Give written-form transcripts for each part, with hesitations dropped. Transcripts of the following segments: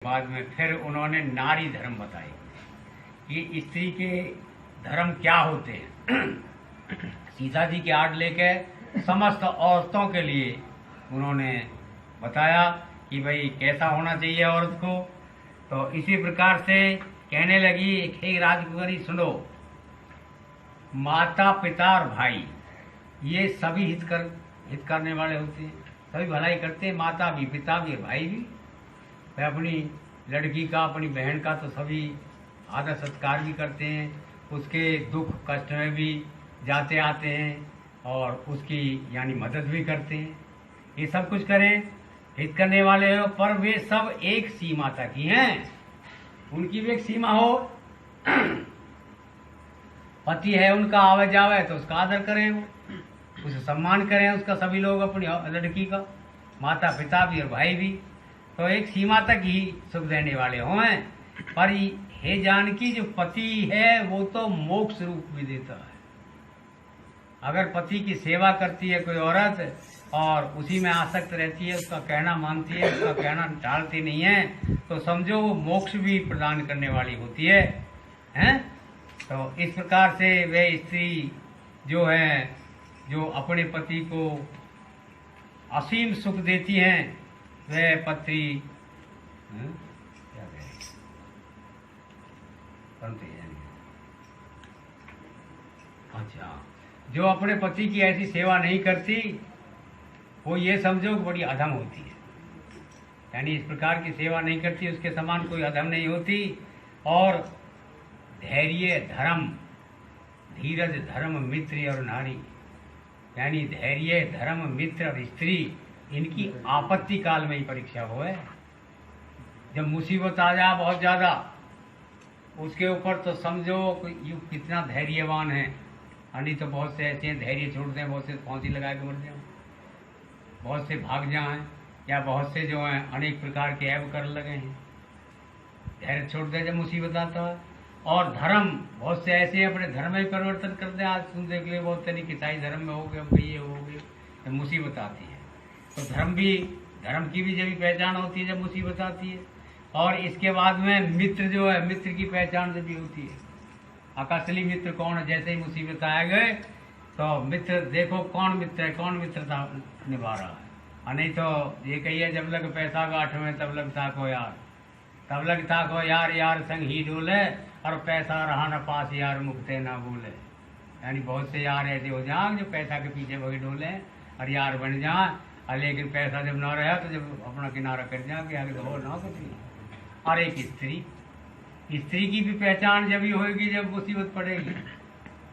बाद में फिर उन्होंने नारी धर्म बताए कि स्त्री के धर्म क्या होते हैं। सीता जी के आर्ट लेके समस्त औरतों के लिए उन्होंने बताया कि भाई कैसा होना चाहिए औरत को। तो इसी प्रकार से कहने लगी, हे राजकुमारी सुनो, माता पिता और भाई ये सभी हित करने वाले होते हैं, सभी भलाई करते हैं। माता भी, पिता भी, भाई भी। वे अपनी लड़की का, अपनी बहन का तो सभी आदर सत्कार भी करते हैं, उसके दुख कष्ट में भी जाते आते हैं और उसकी यानी मदद भी करते हैं। ये सब कुछ करें, हित करने वाले हो, पर वे सब एक सीमा तक ही हैं। उनकी भी एक सीमा हो। पति है उनका, आवे जावे तो उसका आदर करें, उसे सम्मान करें उसका, सभी लोग अपनी लड़की का, माता पिता भी और भाई भी। तो एक सीमा तक ही सुख देने वाले हों। पर हे जानकी, जो पति है वो तो मोक्ष रूप भी देता है। अगर पति की सेवा करती है कोई औरत और उसी में आसक्त रहती है, उसका कहना मानती है, उसका कहना टालती नहीं है, तो समझो वो मोक्ष भी प्रदान करने वाली होती है, हैं? तो इस प्रकार से वे स्त्री जो है, जो अपने पति को असीम सुख देती हैं, वह पत्री क्या अच्छा, जो अपने पति की ऐसी सेवा नहीं करती, वो ये समझो बड़ी अधम होती है। यानी इस प्रकार की सेवा नहीं करती, उसके समान कोई अधम नहीं होती। और धैर्य, धर्म, धीरज, धर्म, मित्र और नारी, यानी धैर्य, धर्म, मित्र और स्त्री, इनकी आपत्ति काल में ही परीक्षा हो है। जब मुसीबत आ जाए बहुत ज्यादा उसके ऊपर, तो समझो यू कितना धैर्यवान है। नहीं तो बहुत से ऐसे हैं धैर्य छोड़ते हैं, बहुत से फांसी लगा के मर जाए, बहुत से भाग जाए, या बहुत से जो हैं अनेक प्रकार के ऐब कर लगे हैं। धैर्य छोड़ते हैं जब मुसीबत आता है। और धर्म, बहुत से ऐसे अपने धर्म में परिवर्तन करते हैं। आज सुन देख लिए बहुत तरीके, ईसाई धर्म में हो गए, हम ये हो गए, जब मुसीबत आती है। तो धर्म की भी जब पहचान होती है जब मुसीबत आती है। और इसके बाद में मित्र जो है, मित्र की पहचान जब भी होती है। असली मित्र कौन है? जैसे ही मुसीबत आ गए तो मित्र देखो कौन मित्र है, कौन मित्रता निभा रहा है। और नहीं तो ये कहिए, जब लग पैसा गांठ में तब लग ताको यार, तब लग ताको यार, यार संग ही डोले, और पैसा रहा न पास यार मुक्ते ना बोले। यानी बहुत से यार ऐसे हो जाए जो पैसा के पीछे भगे डोले और यार बन जाए, और लेकिन पैसा जब ना रहा तो जब अपना किनारा कर जाए कि आगे तो हो ना कुछ नहीं। और एक स्त्री की भी पहचान जब ही होगी जब मुसीबत पड़ेगी।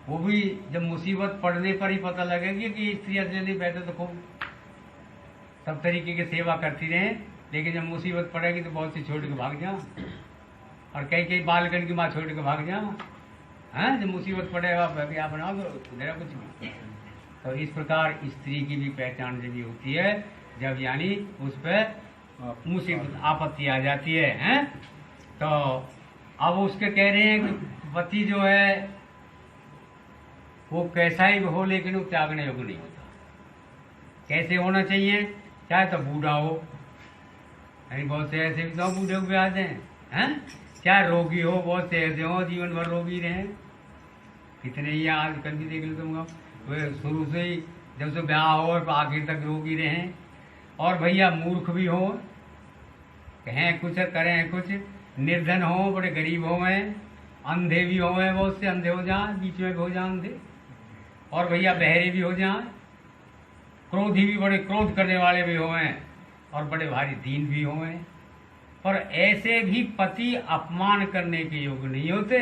वो भी जब मुसीबत पड़ने पर ही पता लगेगी कि स्त्री अकेली बैठे तो खूब सब तरीके की सेवा करती रहे, लेकिन जब मुसीबत पड़ेगी तो बहुत सी छोड़ के भाग जाओ, और कई बालकन की माँ छोड़ के भाग जाओ। हैं, जब मुसीबत पड़ेगा क्या बनाओ तो मेरा कुछ नहीं। तो इस प्रकार स्त्री की भी पहचान जब होती है जब यानी उस पर मुसीबत आपत्ति आ जाती है, हैं? तो अब उसके कह रहे हैं कि पति जो है वो कैसा ही हो, लेकिन वो त्यागने योग्य नहीं होता। कैसे होना चाहिए? चाहे तो बूढ़ा हो, यानी बहुत से ऐसे भी तो बूढ़े हुए आते हैं, चाहे रोगी हो, बहुत से ऐसे हो जीवन भर रोगी रहे। कितने ही आजकल भी देख लेते होंगे, वे शुरू से ही जब से ब्याह हो और आखिर तक रोगी रहे। और भैया मूर्ख भी हो, कहें कुछ करें कुछ, निर्धन हो, बड़े गरीब हो गए, अंधे भी हो गए, बहुत से अंधे हो जाए, बीच में भी हो जाए अंधे, और भैया बहरे भी हो जाए, क्रोधी भी, बड़े क्रोध करने वाले भी हो गए, और बड़े भारी दीन भी हो गए। पर ऐसे भी पति अपमान करने के योग्य नहीं होते।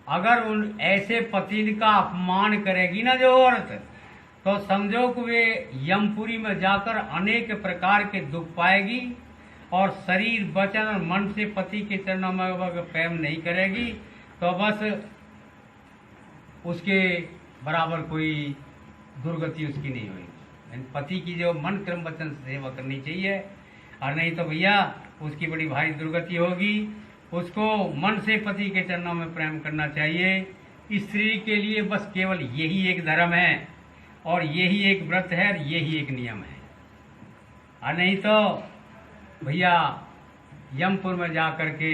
अगर उन ऐसे पति का अपमान करेगी ना जो औरत, तो समझो कि वे यमपुरी में जाकर अनेक प्रकार के दुख पाएगी, और शरीर, वचन और मन से पति के चरणों में अगर प्रेम नहीं करेगी तो बस उसके बराबर कोई दुर्गति उसकी नहीं होगी। पति की जो मन, क्रम, वचन से सेवा करनी चाहिए, और नहीं तो भैया उसकी बड़ी भारी दुर्गति होगी। उसको मन से पति के चरणों में प्रेम करना चाहिए। स्त्री के लिए बस केवल यही एक धर्म है, और यही एक व्रत है, और यही एक नियम है। और नहीं तो भैया यमपुर में जा करके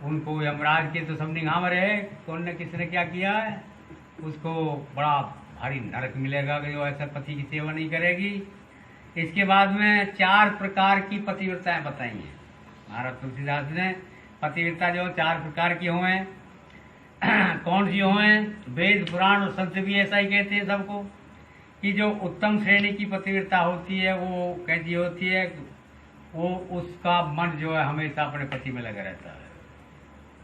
उनको यमराज के तो सब निगाह में रहे कौन ने किसने क्या किया है, उसको बड़ा भारी नरक मिलेगा कि जो ऐसा पति की सेवा नहीं करेगी। इसके बाद में 4 प्रकार की पतिव्रताएं बताई हैं महाराज तुलसीदास ने। पतिव्रता जो 4 प्रकार की हुए कौन सी हुए, वेद पुराण और संत भी ऐसा ही कहते हैं सबको कि जो उत्तम श्रेणी की पतिव्रता होती है वो कैसी होती है, वो उसका मन जो है हमेशा अपने पति में लगा रहता है।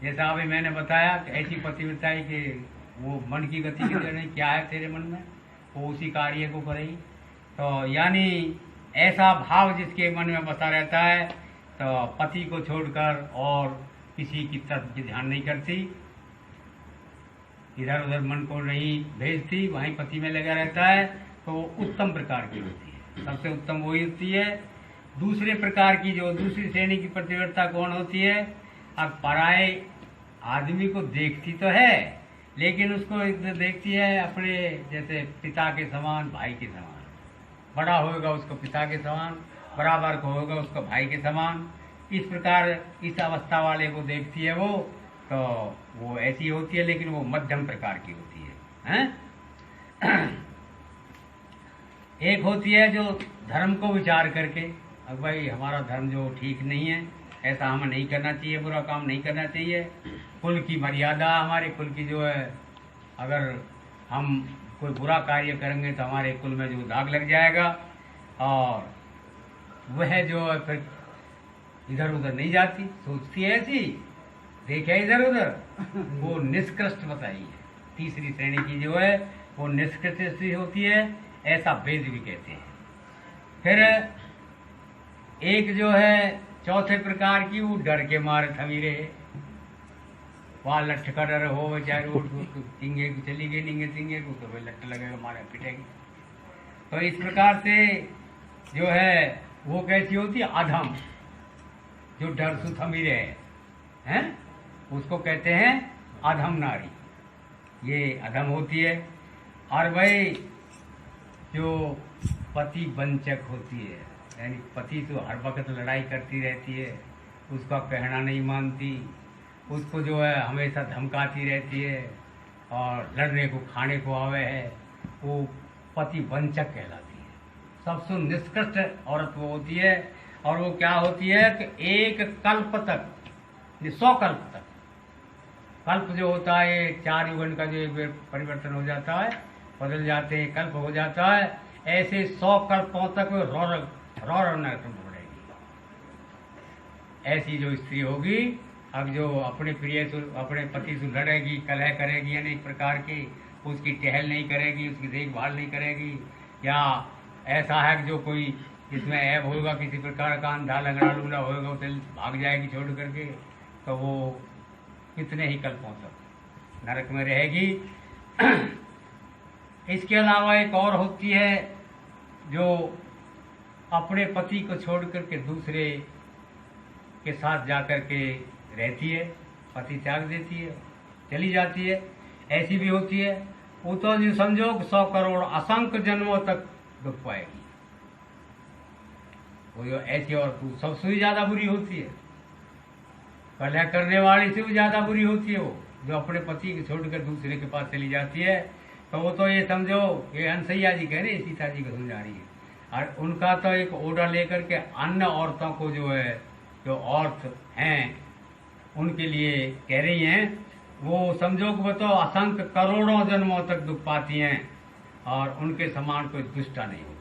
जैसा अभी मैंने बताया कि ऐसी पतिव्रता है कि वो मन की गति की नहीं, क्या है तेरे मन में वो उसी कार्य को करेगी। तो यानी ऐसा भाव जिसके मन में बसा रहता है तो पति को छोड़कर और किसी की तरफ ध्यान नहीं करती, इधर उधर मन को नहीं भेजती, वहीं पति में लगा रहता है, तो उत्तम प्रकार की होती है। सबसे उत्तम वही होती है। दूसरे प्रकार की जो दूसरी श्रेणी की पतिव्रता कौन होती है, अब पराए आदमी को देखती तो है लेकिन उसको देखती है अपने जैसे पिता के समान, भाई के समान। बड़ा होगा उसको पिता के समान, बराबर को होगा उसको भाई के समान। इस प्रकार इस अवस्था वाले को देखती है तो वो ऐसी होती है, लेकिन वो मध्यम प्रकार की होती है। एक होती है जो धर्म को विचार करके, अब भाई हमारा धर्म जो ठीक नहीं है, ऐसा हमें नहीं करना चाहिए, बुरा काम नहीं करना चाहिए, कुल की मर्यादा, हमारे कुल की जो है, अगर हम कोई बुरा कार्य करेंगे तो हमारे कुल में जो दाग लग जाएगा, और वह जो है फिर इधर उधर नहीं जाती, सोचती है ऐसी, देखे इधर उधर, वो निष्कृष्ट बताई है। तीसरी श्रेणी की जो है वो निष्कृष्ट होती है, ऐसा वेद भी कहते हैं। फिर एक जो है चौथे प्रकार की, वो डर के मारे थमी रहे, वहाँ लठ का डर हो बेचारे, चिंगे को चली गई, निंगे चिंगे को तो भाई लठ लगेगा, मारे पिटेगी। तो इस प्रकार से जो है वो कैसी होती है, अधम, जो डर से थमी रहे हैं, उसको कहते हैं अधम नारी, ये अधम होती है। और भाई जो पति वंचक होती है, यानी पति तो हर वक्त लड़ाई करती रहती है, उसका कहना नहीं मानती, उसको जो है हमेशा धमकाती रहती है और लड़ने को खाने को आवे है, वो पति वंचक कहलाती है। सबसे निष्कृष्ट औरत वो होती है। और वो क्या होती है कि एक कल्प तक, 100 कल्प तक, कल्प जो होता है 4 युगन का जो एक बार परिवर्तन हो जाता है, बदल जाते हैं, कल्प हो जाता है, ऐसे 100 कल्पों तक वो रौर नरक में बढ़ेगी। ऐसी जो स्त्री होगी, अब जो अपने प्रिय से, अपने पति से लड़ेगी, कलह करेगी, अनेक प्रकार की, उसकी टहल नहीं करेगी, उसकी देखभाल नहीं करेगी, या ऐसा है कि जो कोई जिसमें ऐब होगा, किसी प्रकार का अंधा लंगड़ा लूला होगा, उसे भाग जाएगी छोड़ करके, तो वो कितने ही कल्पों तक नरक में रहेगी। इसके अलावा एक और होती है जो अपने पति को छोड़ करके दूसरे के साथ जाकर के रहती है, पति त्याग देती है, चली जाती है, ऐसी भी होती है। वो तो जो समझो 100 करोड़ असंख्य जन्मों तक दुख पाएगी। वो जो ऐसी और सबसे भी ज्यादा बुरी होती है, कलह करने वाली से भी ज्यादा बुरी होती है वो जो अपने पति को छोड़कर दूसरे के पास चली जाती है। तो वो तो ये समझो, ये अनसैया जी कह रहे, सीता जी को समझा रही है, और उनका तो एक ऑर्डर लेकर के अन्य औरतों को जो है, जो औरत हैं उनके लिए कह रही हैं, वो समझो कि वो तो असंख्य करोड़ों जन्मों तक दुख पाती हैं और उनके समान कोई दुष्टा नहीं होती।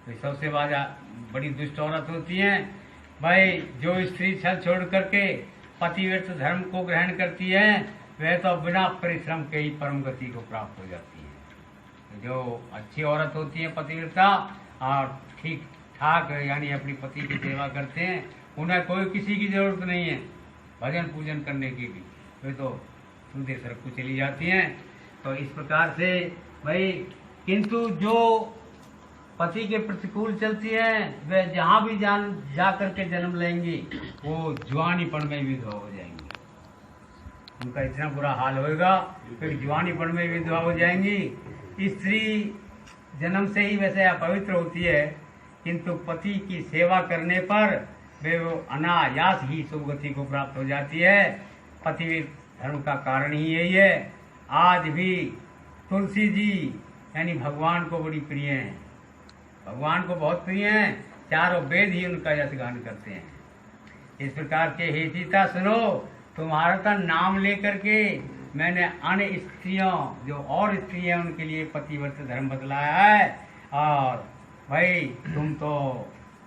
तो सबसे बड़ी दुष्ट औरत होती है भाई जो स्त्री छल छोड़ करके पतिव्रत धर्म को ग्रहण करती है, वह तो बिना परिश्रम के ही परम गति को प्राप्त हो जाती है। जो अच्छी औरत होती है पतिव्रता और ठीक ठाक यानी अपनी पति की सेवा करते हैं, उन्हें कोई किसी की जरूरत नहीं है भजन पूजन करने की भी, वे तो सीधे सड़क को चली जाती हैं। तो इस प्रकार से भाई, किंतु जो पति के प्रतिकूल चलती हैं, वे जहाँ भी जा करके जन्म लेंगी, वो जवानीपन में विधवा हो जाएंगी। उनका इतना बुरा हाल होगा, फिर जवानीपन में विधवा हो जाएंगी। स्त्री जन्म से ही वैसे अपवित्र होती है, किंतु पति की सेवा करने पर वे वो अनायास ही सुगति को प्राप्त हो जाती है। पतिव्रत धर्म का कारण ही यही है। आज भी तुलसी जी यानी भगवान को बड़ी प्रिय हैं, भगवान को बहुत प्रिय हैं, चारों वेद ही उनका यशगान करते हैं। इस प्रकार के हे सीता सुनो, तुम्हारा तो नाम लेकर के मैंने अन्य स्त्रियों जो और स्त्री हैं उनके लिए पतिव्रत धर्म बतलाया है, और भाई तुम तो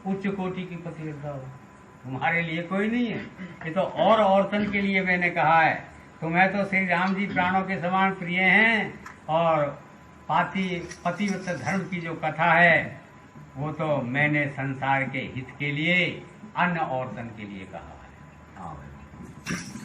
उच्च कोटि की पतिव्रता हो, तुम्हारे लिए कोई नहीं है। ये तो और औरतन के लिए मैंने कहा है। तुम्हें तो श्री राम जी प्राणों के समान प्रिय हैं, और पतिव्रत धर्म की जो कथा है वो तो मैंने संसार के हित के लिए अन्य औरतन के लिए कहा है। हाँ भाई।